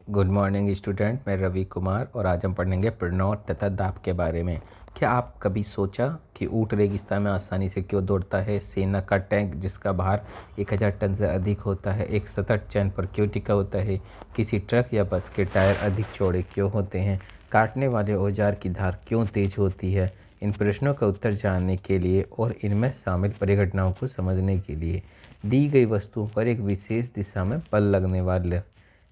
Good morning student, मैं रवि कुमार और आज हम पढ़ेंगे प्रणोद तथा दाब के बारे में। क्या आप कभी सोचा कि ऊंट रेगिस्तान में आसानी से क्यों दौड़ता है? सेना का टैंक जिसका भार 1000 टन से अधिक होता है एक सतत चैन पर क्यों टिका होता है? किसी ट्रक या बस के टायर अधिक चौड़े क्यों होते हैं? काटने वाले औजार की धार क्यों तेज होती है? इन प्रश्नों का उत्तर जानने के लिए और इनमें शामिल परिघटनाओं को समझने के लिए दी गई वस्तुओं पर एक विशेष दिशा में बल लगने वाले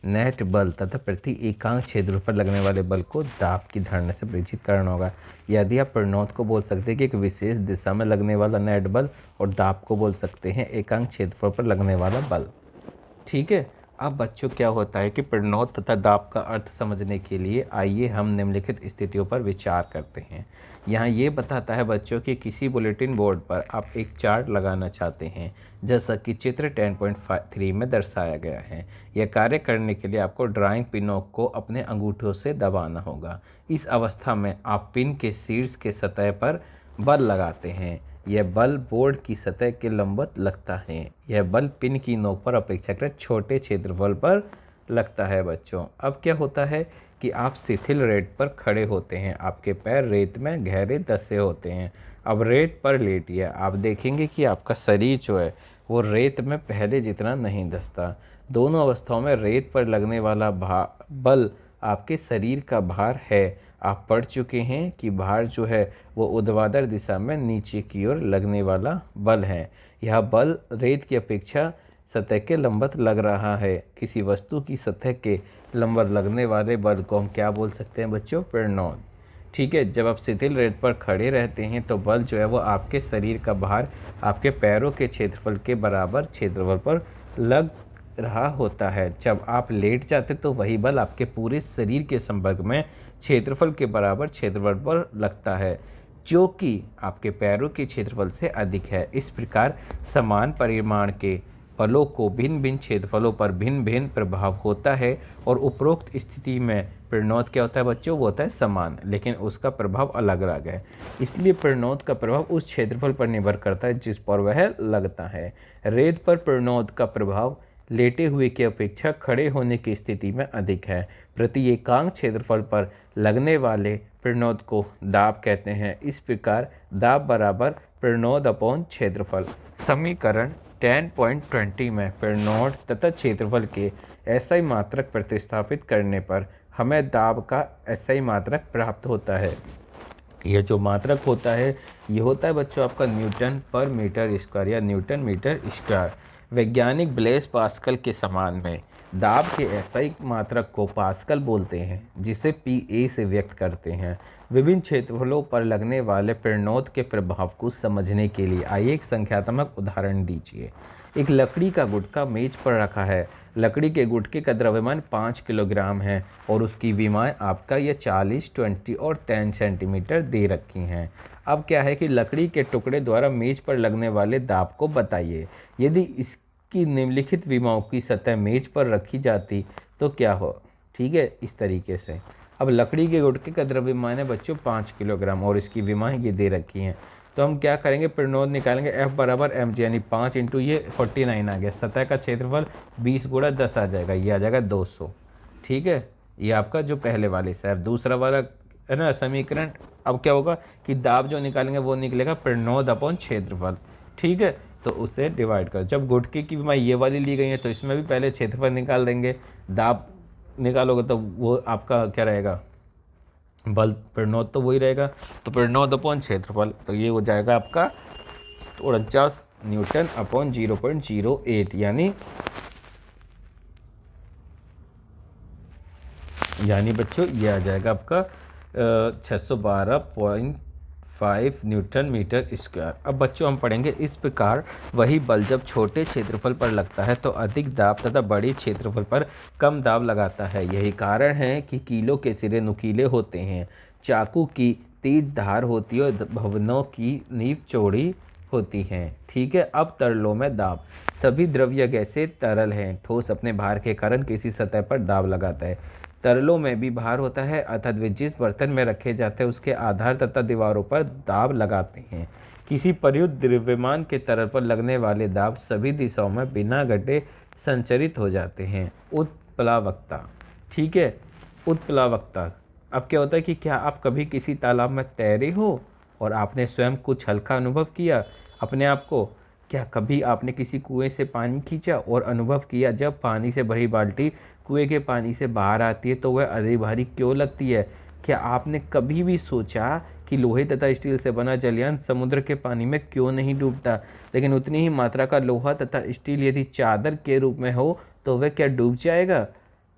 नेट बल तथा प्रति एकांक क्षेत्र पर लगने वाले बल को दाब की धारणा से परिचित करना होगा। यदि आप प्रणोद को बोल सकते हैं कि एक विशेष दिशा में लगने वाला नेट बल, और दाब को बोल सकते हैं एकांक क्षेत्रफल पर लगने वाला बल। ठीक है। अब बच्चों, क्या होता है कि प्रणोद तथा दाब का अर्थ समझने के लिए आइए हम निम्नलिखित स्थितियों पर विचार करते हैं। यहाँ ये बताता है बच्चों कि किसी बुलेटिन बोर्ड पर आप एक चार्ट लगाना चाहते हैं, जैसा कि चित्र 10.3 में दर्शाया गया है। यह कार्य करने के लिए आपको ड्राइंग पिनों को अपने अंगूठों से दबाना होगा। इस अवस्था में आप पिन के शीर्ष के सतह पर बल लगाते हैं। यह बल बोर्ड की सतह के लंबवत लगता है। यह बल पिन की नोक पर अपेक्षाकृत छोटे क्षेत्रफल पर लगता है बच्चों। अब क्या होता है कि आप शिथिल रेत पर खड़े होते हैं, आपके पैर रेत में गहरे धंसे होते हैं। अब रेत पर लेटिए। आप देखेंगे कि आपका शरीर जो है वो रेत में पहले जितना नहीं धंसता। दोनों अवस्थाओं में रेत पर लगने वाला बल आपके शरीर का भार है। आप पढ़ चुके हैं कि भार जो है वो ऊर्ध्वाधर दिशा में नीचे की ओर लगने वाला बल है। यह बल रेत की अपेक्षा सतह के लंबवत लग रहा है। किसी वस्तु की सतह के लंबवत लगने वाले बल को हम क्या बोल सकते हैं बच्चों? प्रणोद। ठीक है। जब आप शिथिल रेत पर खड़े रहते हैं तो बल जो है वो आपके शरीर का भार आपके पैरों के क्षेत्रफल के बराबर क्षेत्रफल पर लग रहा होता है। जब आप लेट जाते तो वही बल आपके पूरे शरीर के संपर्क में क्षेत्रफल के बराबर क्षेत्रफल पर लगता है, जो कि आपके पैरों के क्षेत्रफल से अधिक है। इस प्रकार समान परिमाण के बलों को भिन्न भिन्न क्षेत्रफलों पर भिन्न भिन्न प्रभाव होता है, और उपरोक्त स्थिति में प्रणोद क्या होता है बच्चों? वो होता है समान, लेकिन उसका प्रभाव अलग अलग है। इसलिए प्रणोद का प्रभाव उस क्षेत्रफल पर निर्भर करता है जिस पर वह लगता है। रेत पर प्रणोद का प्रभाव लेटे हुए की अपेक्षा खड़े होने की स्थिति में अधिक है। प्रति एकांक क्षेत्रफल पर लगने वाले प्रणोद को दाब कहते हैं। इस प्रकार दाब बराबर प्रणोद अपॉन क्षेत्रफल। समीकरण 10.20 में प्रणोद तथा क्षेत्रफल के एसआई मात्रक प्रतिस्थापित करने पर हमें दाब का एसआई मात्रक प्राप्त होता है। यह जो मात्रक होता है ये होता है बच्चों आपका न्यूटन पर मीटर स्क्वायर या न्यूटन मीटर स्क्वायर। वैज्ञानिक ब्लेस पास्कल के समान में दाब के एसआई मात्रक को पास्कल बोलते हैं, जिसे पीए से व्यक्त करते हैं। विभिन्न क्षेत्रफलों पर लगने वाले प्रणोद के प्रभाव को समझने के लिए आइए एक संख्यात्मक उदाहरण दीजिए। एक लकड़ी का गुटका मेज पर रखा है। लकड़ी के गुटके का द्रव्यमान 5 किलोग्राम है और उसकी विमाएं आपका ये 40, 20 और 10 सेंटीमीटर दे रखी हैं। अब क्या है कि लकड़ी के टुकड़े द्वारा मेज पर लगने वाले दाब को बताइए। यदि इसकी निम्नलिखित विमाओं की सतह मेज पर रखी जाती तो क्या हो? ठीक है, इस तरीके से। अब लकड़ी के गुटके का द्रव्यमान है बच्चों 5 किलोग्राम और इसकी विमाएं ये दे रखी हैं। तो हम क्या करेंगे? प्रणोद निकालेंगे। F बराबर mg, यानी 5 इंटू ये 49 आ गया। सतह का क्षेत्रफल 20 गुणा 10 आ जाएगा, ये आ जाएगा 200। ठीक है, ये आपका जो पहले वाले से है। दूसरा वाला है ना समीकरण। अब क्या होगा कि दाब जो निकालेंगे वो निकलेगा प्रणोद अपॉन क्षेत्रफल। ठीक है, तो उसे डिवाइड कर। जब गुटके की विमा ये वाली ली गई है तो इसमें भी पहले क्षेत्रफल निकाल देंगे। दाब निकालोगे तो वो आपका क्या रहेगा? बल प्रणोद तो वही रहेगा, तो प्रणोद अपॉन क्षेत्रफल, तो ये हो जाएगा आपका 49 न्यूटन अपॉन 0.08, यानी बच्चों ये आ जाएगा आपका 612.5 न्यूटन मीटर स्क्वायर। अब बच्चों हम पढ़ेंगे इस प्रकार वही बल जब छोटे क्षेत्रफल पर लगता है तो अधिक दाब तथा बड़े क्षेत्रफल पर कम दाब लगाता है। यही कारण है कि कीलों के सिरे नुकीले होते हैं, चाकू की तेज धार होती है और भवनों की नींव चौड़ी होती हैं। ठीक है। अब तरलों में दाब। सभी द्रव्य गैसें तरल हैं। ठोस अपने भार के कारण किसी सतह पर दाब लगाता है। तरलों में भी भार होता है, अर्थात वे जिस बर्तन में रखे जाते हैं उसके आधार तथा दीवारों पर दाब लगाते हैं। किसी परियुक्त द्रव्यमान के तरल पर लगने वाले दाब सभी दिशाओं में बिना घटे संचरित हो जाते हैं। उत्प्लावकता। ठीक है। उत्प्लावकता। अब क्या होता है कि क्या आप कभी किसी तालाब में तैरे हो और आपने स्वयं कुछ हल्का अनुभव किया अपने आप को? क्या कभी आपने किसी कुएं से पानी खींचा और अनुभव किया जब पानी से भरी बाल्टी कुएं के पानी से बाहर आती है तो वह अधिक भारी क्यों लगती है? क्या आपने कभी भी सोचा कि लोहे तथा स्टील से बना जलयान समुद्र के पानी में क्यों नहीं डूबता, लेकिन उतनी ही मात्रा का लोहा तथा स्टील यदि चादर के रूप में हो तो वह क्या डूब जाएगा?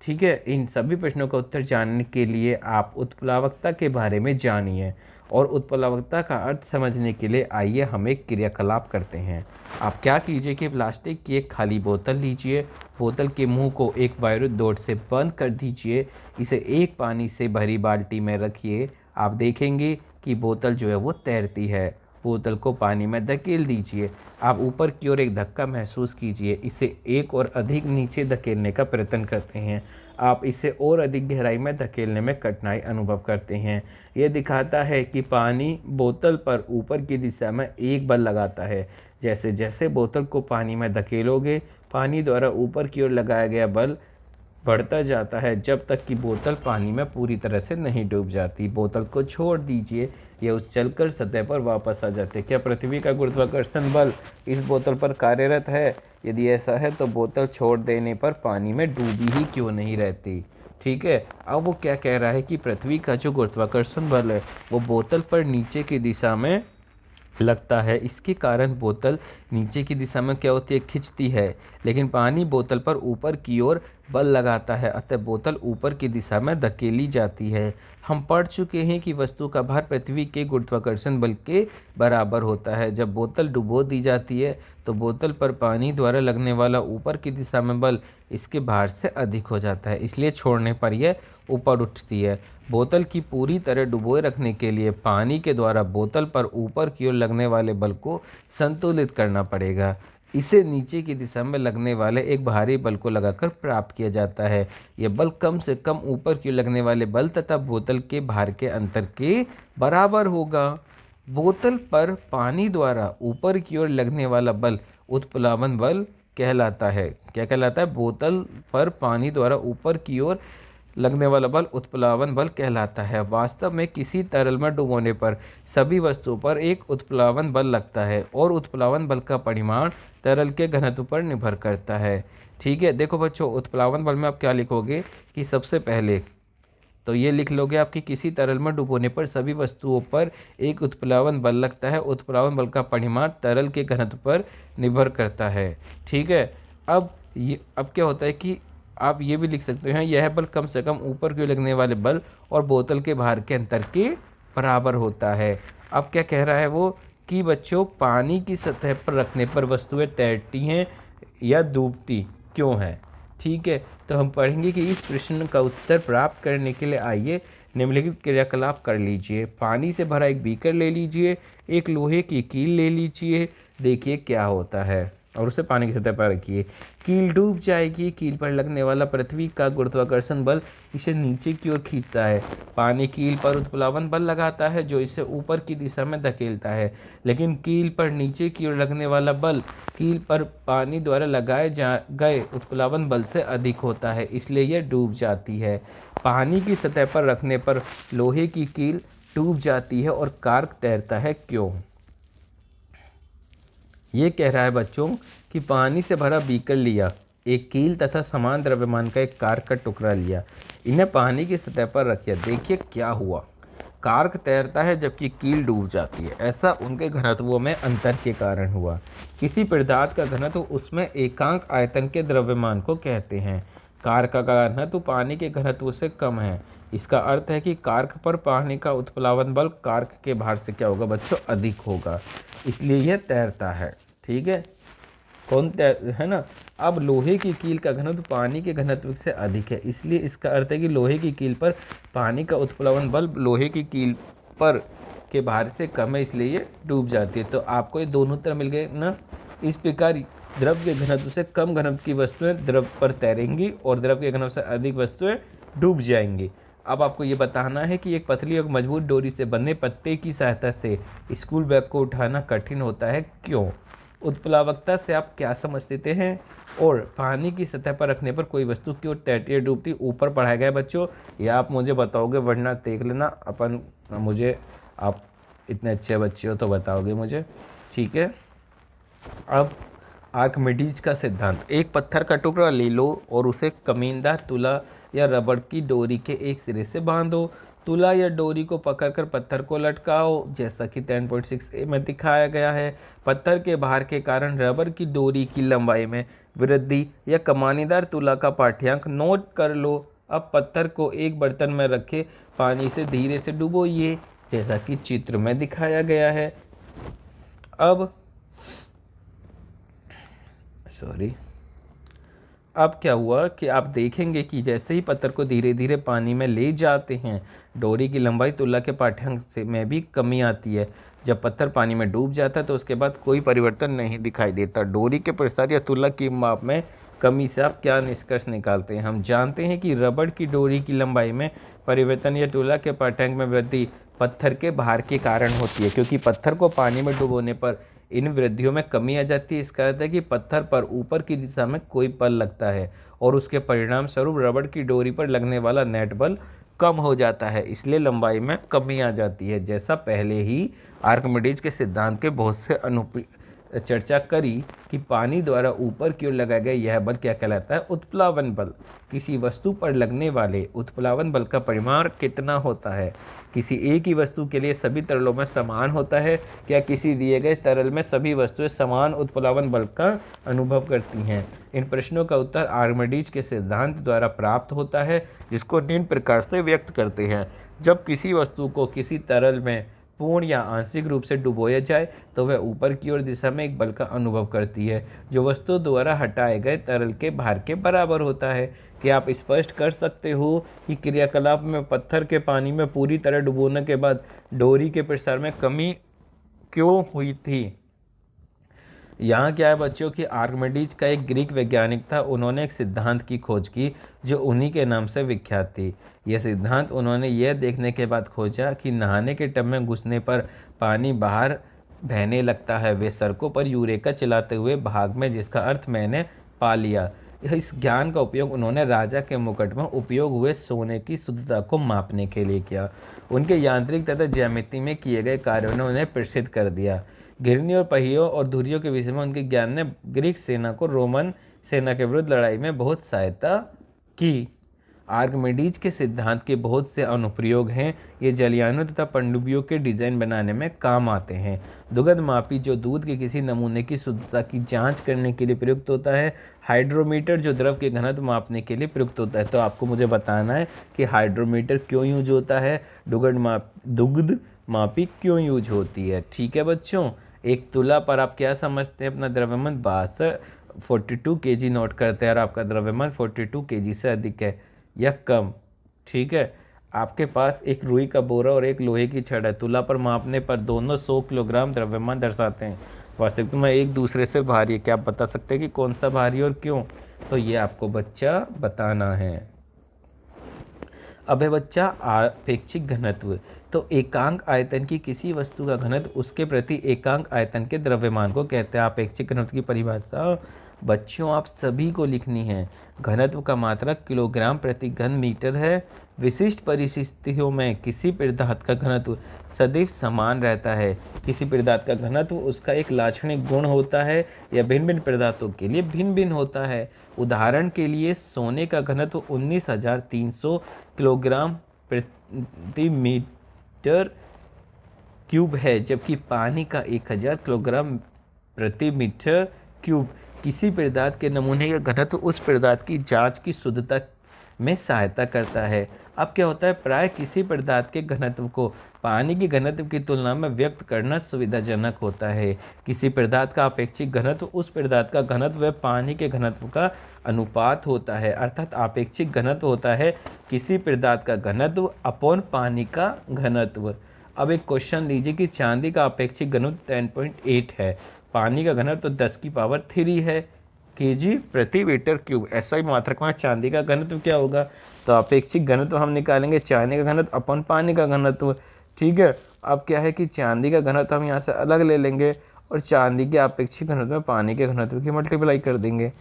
ठीक है, इन सभी प्रश्नों का उत्तर जानने के लिए आप उत्प्लावकता के बारे में जानिए, और उत्प्लावकता का अर्थ समझने के लिए आइए हम एक क्रियाकलाप करते हैं। आप क्या कीजिए कि प्लास्टिक की एक खाली बोतल लीजिए, बोतल के मुंह को एक वायरुत डोर से बंद कर दीजिए, इसे एक पानी से भरी बाल्टी में रखिए। आप देखेंगे कि बोतल जो है वो तैरती है। बोतल को पानी में धकेल दीजिए। आप ऊपर की ओर एक धक्का महसूस कीजिए, इसे एक और अधिक नीचे धकेलने का प्रयत्न करते हैं। आप इसे और अधिक गहराई में धकेलने में कठिनाई अनुभव करते हैं। यह दिखाता है कि पानी बोतल पर ऊपर की दिशा में एक बल लगाता है। जैसे जैसे बोतल को पानी में धकेलोगे, पानी द्वारा ऊपर की ओर लगाया गया बल बढ़ता जाता है जब तक कि बोतल पानी में पूरी तरह से नहीं डूब जाती। बोतल को छोड़ दीजिए, यह उछलकर सतह पर वापस आ जाते हैं। क्या पृथ्वी का गुरुत्वाकर्षण बल इस बोतल पर कार्यरत है? यदि ऐसा है तो बोतल छोड़ देने पर पानी में डूबी ही क्यों नहीं रहती? ठीक है। अब वो क्या कह रहा है कि पृथ्वी का जो गुरुत्वाकर्षण बल है वो बोतल पर नीचे की दिशा में लगता है। इसके कारण बोतल नीचे की दिशा में क्या होती है, खिंचती है, लेकिन पानी बोतल पर ऊपर की ओर बल लगाता है, अतः बोतल ऊपर की दिशा में धकेली जाती है। हम पढ़ चुके हैं कि वस्तु का भार पृथ्वी के गुरुत्वाकर्षण बल के बराबर होता है। जब बोतल डुबो दी जाती है तो बोतल पर पानी द्वारा लगने वाला ऊपर की दिशा में बल इसके भार से अधिक हो जाता है, इसलिए छोड़ने पर यह ऊपर उठती है। बोतल की पूरी तरह डुबोए रखने के लिए पानी के द्वारा बोतल पर ऊपर की ओर लगने वाले बल को संतुलित करना पड़ेगा। इसे नीचे की दिशा में लगने वाले एक भारी बल को लगाकर प्राप्त किया जाता है। यह बल कम से कम ऊपर की ओर लगने वाले बल तथा बोतल के भार के अंतर के बराबर होगा। बोतल पर पानी द्वारा ऊपर की ओर लगने वाला बल उत्प्लावन बल कहलाता है। क्या कहलाता है? बोतल पर पानी द्वारा ऊपर की ओर लगने वाला बल उत्प्लावन बल कहलाता है। वास्तव में किसी तरल में डुबोने पर सभी वस्तुओं पर एक उत्प्लावन बल लगता है और उत्प्लावन बल का परिमाण तरल के घनत्व पर निर्भर करता है। ठीक है, देखो बच्चों, उत्प्लावन बल में आप क्या लिखोगे कि सबसे पहले तो ये लिख लोगे आपकी किसी तरल में डुबोने पर सभी वस्तुओं पर एक उत्प्लावन बल लगता है। उत्प्लावन बल का परिमाण तरल के घनत्व पर निर्भर करता है। ठीक है। अब क्या होता है कि आप ये भी लिख सकते हैं, यह बल कम से कम ऊपर की ओर लगने वाले बल और बोतल के भार के अंतर के बराबर होता है। अब क्या कह रहा है वो कि बच्चों, पानी की सतह पर रखने पर वस्तुएं तैरती हैं या डूबती क्यों हैं? ठीक है, तो हम पढ़ेंगे कि इस प्रश्न का उत्तर प्राप्त करने के लिए आइए निम्नलिखित क्रियाकलाप कर लीजिए। पानी से भरा एक बीकर ले लीजिए, एक लोहे की कील ले लीजिए, देखिए क्या होता है, और उसे पानी की सतह पर रखिए। कील डूब जाएगी। कील पर लगने वाला पृथ्वी का गुरुत्वाकर्षण बल इसे नीचे की ओर खींचता है। पानी कील पर उत्प्लावन बल लगाता है जो इसे ऊपर की दिशा में धकेलता है, लेकिन कील पर नीचे की ओर लगने वाला बल कील पर पानी द्वारा लगाए गए उत्प्लावन बल से अधिक होता है, इसलिए यह डूब जाती है। पानी की सतह पर रखने पर लोहे की कील डूब जाती है और कार्क तैरता है, क्यों? ये कह रहा है बच्चों कि पानी से भरा बीकर लिया, एक कील तथा समान द्रव्यमान का एक कार्क का टुकड़ा लिया, इन्हें पानी की सतह पर रखिए, देखिए क्या हुआ। कार्क तैरता है जबकि कील डूब जाती है। ऐसा उनके घनत्वों में अंतर के कारण हुआ। किसी पदार्थ का घनत्व उसमें एकांक आयतन के द्रव्यमान को कहते हैं। कार्क का घनत्व पानी के घनत्व से कम है। इसका अर्थ है कि कार्क पर पानी का उत्प्लावन बल कार्क के भार से क्या होगा बच्चों? अधिक होगा, इसलिए यह तैरता है। ठीक है, कौन तैर है ना। अब लोहे की कील का घनत्व पानी के घनत्व से अधिक है, इसलिए इसका अर्थ है कि लोहे की कील पर पानी का उत्प्लावन बल लोहे की कील पर के भार से कम है, इसलिए ये डूब जाती है। तो आपको ये दोनों उत्तर मिल गए ना। इस प्रकार द्रव के घनत्व से कम घनत्व की वस्तुएं द्रव पर तैरेंगी और द्रव के घनत्व से अधिक वस्तुएं डूब जाएंगी। अब आपको ये बताना है कि एक पतली और मजबूत डोरी से बंधे पत्ते की सहायता से स्कूल बैग को उठाना कठिन होता है, क्यों? उत्प्लावकता से आप क्या समझते हैं? और पानी की सतह पर रखने पर कोई वस्तु क्यों तैरती है डूबती ऊपर पढ़ाया गया है बच्चों, ये आप मुझे बताओगे, वरना देख लेना अपन मुझे, आप इतने अच्छे बच्चे हो तो बताओगे मुझे, ठीक है। अब आर्किमिडीज का सिद्धांत, एक पत्थर का टुकड़ा ले लो और उसे कमीनदार तुला या रबड़ की डोरी के एक सिरे से बांधो। तुला या डोरी को पकड़कर पत्थर को लटकाओ, जैसा कि 10.6a में दिखाया गया है। पत्थर के भार के कारण रबड़ की डोरी की लंबाई में वृद्धि या कमानीदार तुला का पाठ्यांक नोट कर लो। अब पत्थर को एक बर्तन में रखे पानी से धीरे से डुबोइए, जैसा कि चित्र में दिखाया गया है। अब क्या हुआ कि आप देखेंगे कि जैसे ही पत्थर को धीरे धीरे पानी में ले जाते हैं, डोरी की लंबाई तुला के पाठ्यांक से में भी कमी आती है। जब पत्थर पानी में डूब जाता है तो उसके बाद कोई परिवर्तन नहीं दिखाई देता। डोरी के प्रसार या तुला की माप में कमी से आप क्या निष्कर्ष निकालते हैं? हम जानते हैं कि रबड़ की डोरी की लंबाई में परिवर्तन या तुला के पाठ्यांक में वृद्धि पत्थर के भार के कारण होती है, क्योंकि पत्थर को पानी में डुबोने पर इन वृद्धियों में कमी आ जाती है। इसका अर्थ है कि पत्थर पर ऊपर की दिशा में कोई बल लगता है और उसके परिणाम स्वरूप रबड़ की डोरी पर लगने वाला नेट बल कम हो जाता है, इसलिए लंबाई में कमी आ जाती है। जैसा पहले ही आर्किमिडीज के सिद्धांत के बहुत से चर्चा करी कि पानी द्वारा ऊपर की ओर लगाया गया यह बल क्या कहलाता है? उत्प्लावन बल। किसी वस्तु पर लगने वाले उत्प्लावन बल का परिमाण कितना होता है? किसी एक ही वस्तु के लिए सभी तरलों में समान होता है? क्या किसी दिए गए तरल में सभी वस्तुएं समान उत्प्लावन बल का अनुभव करती हैं? इन प्रश्नों का उत्तर आर्किमिडीज के सिद्धांत द्वारा प्राप्त होता है, जिसको निम्न प्रकार से व्यक्त करते हैं। जब किसी वस्तु को किसी तरल में पूर्ण या आंशिक रूप से डुबोया जाए तो वह ऊपर की ओर दिशा में एक बल का अनुभव करती है, जो वस्तु द्वारा हटाए गए तरल के भार के बराबर होता है। क्या आप स्पष्ट कर सकते हो कि क्रियाकलाप में पत्थर के पानी में पूरी तरह डुबोने के बाद डोरी के प्रसार में कमी क्यों हुई थी? यहाँ क्या है बच्चों कि आर्किमिडीज का एक ग्रीक वैज्ञानिक था। उन्होंने एक सिद्धांत की खोज की जो उन्हीं के नाम से विख्यात थी। यह सिद्धांत उन्होंने यह देखने के बाद खोजा कि नहाने के टब में घुसने पर पानी बाहर बहने लगता है। वे सड़कों पर यूरेका चलाते हुए भाग में, जिसका अर्थ मैंने पा लिया। इस ज्ञान का उपयोग उन्होंने राजा के मुकुट में उपयोग हुए सोने की शुद्धता को मापने के लिए किया। उनके यांत्रिक तथा ज्यामिति में किए गए कार्यों ने उन्हें प्रसिद्ध कर दिया। घिरनी और पहियों और धुरियों के विषय में उनके ज्ञान ने ग्रीक सेना को रोमन सेना के विरुद्ध लड़ाई में बहुत सहायता की। आर्किमिडीज के सिद्धांत के बहुत से अनुप्रयोग हैं। ये जलयानों तथा पनडुब्बियों के डिजाइन बनाने में काम आते हैं। दुग्ध मापी, जो दूध के किसी नमूने की शुद्धता की जांच करने के लिए प्रयुक्त होता है। हाइड्रोमीटर, जो द्रव के घनत्व मापने के लिए प्रयुक्त होता है। तो आपको मुझे बताना है कि हाइड्रोमीटर क्यों यूज होता है, दुग्ध मापी क्यों यूज होती है। ठीक है बच्चों, एक तुला पर आप क्या समझते हैं? अपना द्रव्यमान 42 kg नोट करते हैं और आपका द्रव्यमान 42 kg से अधिक है या कम। ठीक है, आपके पास एक रुई का बोरा और एक लोहे की छड़ है। तुला पर मापने पर दोनों 100 किलोग्राम द्रव्यमान दर्शाते हैं। वास्तविकता में एक दूसरे से भारी है। क्या आप बता सकते हैं कि कौन सा भारी और क्यों? तो ये आपको बच्चा बताना है। अब है बच्चा आपेक्षिक घनत्व। तो एकांक आयतन की किसी वस्तु का घनत्व उसके प्रति एकांक आयतन के द्रव्यमान को कहते हैं। आपेक्षिक घनत्व की परिभाषा बच्चों आप सभी को लिखनी है। घनत्व का मात्रक किलोग्राम प्रति घन मीटर है। विशिष्ट परिस्थितियों में किसी पदार्थ का घनत्व सदैव समान रहता है। किसी पदार्थ का घनत्व उसका एक लाक्षणिक गुण होता है या भिन्न भिन्न पदार्थों के लिए भिन्न भिन्न होता है। उदाहरण के लिए सोने का घनत्व 19,300 किलोग्राम प्रति मीटर क्यूब है, जबकि पानी का 1000 किलोग्राम प्रति मीटर क्यूब। किसी पदार्थ के नमूने का घनत्व उस पदार्थ की जांच की शुद्धता में सहायता करता है। अब क्या होता है, प्राय किसी पदार्थ के घनत्व को पानी के घनत्व की तुलना में व्यक्त करना सुविधाजनक होता है। किसी पदार्थ का अपेक्षिक घनत्व उस पदार्थ का घनत्व व पानी के घनत्व का अनुपात होता है। अर्थात अपेक्षिक घनत्व होता है किसी पदार्थ का घनत्व अपॉन पानी का घनत्व। अब एक क्वेश्चन लीजिए कि चांदी का अपेक्षिक घनत्व 10.8 है, पानी का घनत्व 10 की पावर 3 है केजी प्रति मीटर क्यूब। ऐसा ही मात्रक में चांदी का घनत्व क्या होगा? तो अपेक्षिक घनत्व हम निकालेंगे चांदी का घनत्व अपन पानी का घनत्व। ठीक है, अब क्या है कि चांदी का घनत्व हम यहाँ से अलग ले लेंगे और चांदी के अपेक्षित घनत्व में पानी के घनत्व की मल्टीप्लाई कर देंगे,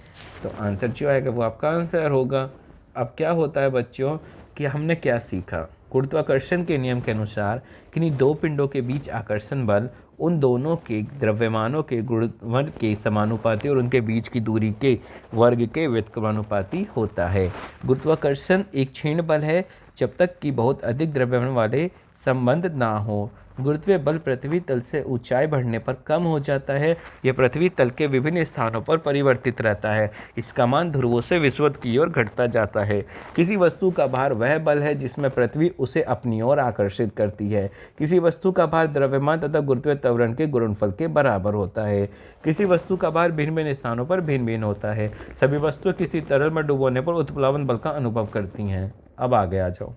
तो आंसर जो आएगा वो आपका आंसर होगा। अब क्या होता है बच्चों कि हमने क्या सीखा, गुरुत्वाकर्षण के नियम के अनुसार किन्हीं दो पिंडों के बीच आकर्षण बल उन दोनों के द्रव्यमानों के गुणनफल के समानुपाती और उनके बीच की दूरी के वर्ग के व्युत्क्रमानुपाती होता है। गुरुत्वाकर्षण एक क्षीण बल है जब तक कि बहुत अधिक द्रव्यमान वाले संबंध ना हो। गुरुत्वीय बल पृथ्वी तल से ऊंचाई बढ़ने पर कम हो जाता है। यह पृथ्वी तल के विभिन्न स्थानों पर परिवर्तित रहता है। इसका मान ध्रुवों से विषुवत की ओर घटता जाता है। किसी वस्तु का भार वह बल है जिसमें पृथ्वी उसे अपनी ओर आकर्षित करती है। किसी वस्तु का भार द्रव्यमान तथा गुरुत्वीय त्वरण के गुणनफल के बराबर होता है। किसी वस्तु का भार भिन्न भिन्न स्थानों पर भिन्न भिन्न होता है। सभी वस्तुएं किसी तरल में डुबोने पर उत्प्लावन बल का अनुभव करती हैं। अब आगे आ जाओ।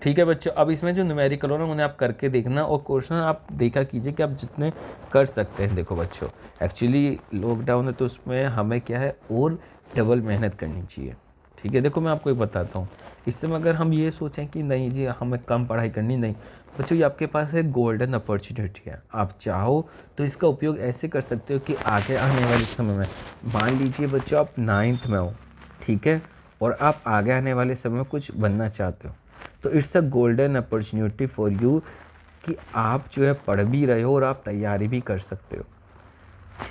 ठीक है बच्चों, अब इसमें जो न्यूमेरिकल हो ना उन्हें आप करके देखना और क्वेश्चन आप देखा कीजिए कि आप जितने कर सकते हैं। देखो बच्चों, एक्चुअली लॉकडाउन है तो उसमें हमें क्या है और डबल मेहनत करनी चाहिए। ठीक है, देखो मैं आपको एक बताता हूँ। इस समय अगर हम ये सोचें कि नहीं जी हमें कम पढ़ाई करनी, नहीं बच्चों, ये आपके पास एक गोल्डन अपॉर्चुनिटी है। आप चाहो तो इसका उपयोग ऐसे कर सकते हो कि आगे आने वाले समय में, मान लीजिए बच्चों आप 9th में हो, ठीक है, और आप आगे आने वाले समय में कुछ बनना चाहते हो, तो it's a golden opportunity for you कि आप जो है पढ़ भी रहे हो और आप तैयारी भी कर सकते हो।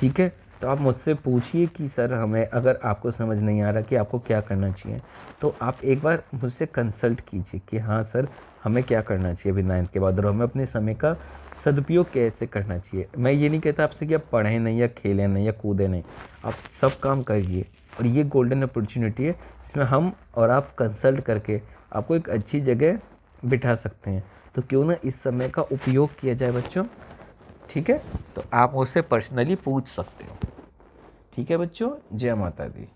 ठीक है, तो आप मुझसे पूछिए कि सर हमें, अगर आपको समझ नहीं आ रहा कि आपको क्या करना चाहिए, तो आप एक बार मुझसे कंसल्ट कीजिए कि हाँ सर हमें क्या करना चाहिए अभी 9th के बाद, और हमें अपने समय का सदुपयोग कैसे करना चाहिए। मैं ये नहीं कहता आपसे कि आप पढ़ें नहीं या खेलें नहीं या कूदें नहीं, आप सब काम करिए। और ये गोल्डन अपॉर्चुनिटी है जिसमें हम और आप कंसल्ट करके आपको एक अच्छी जगह बिठा सकते हैं। तो क्यों ना इस समय का उपयोग किया जाए बच्चों। ठीक है, तो आप मुझसे पर्सनली पूछ सकते हो। ठीक है बच्चों, जय माता दी।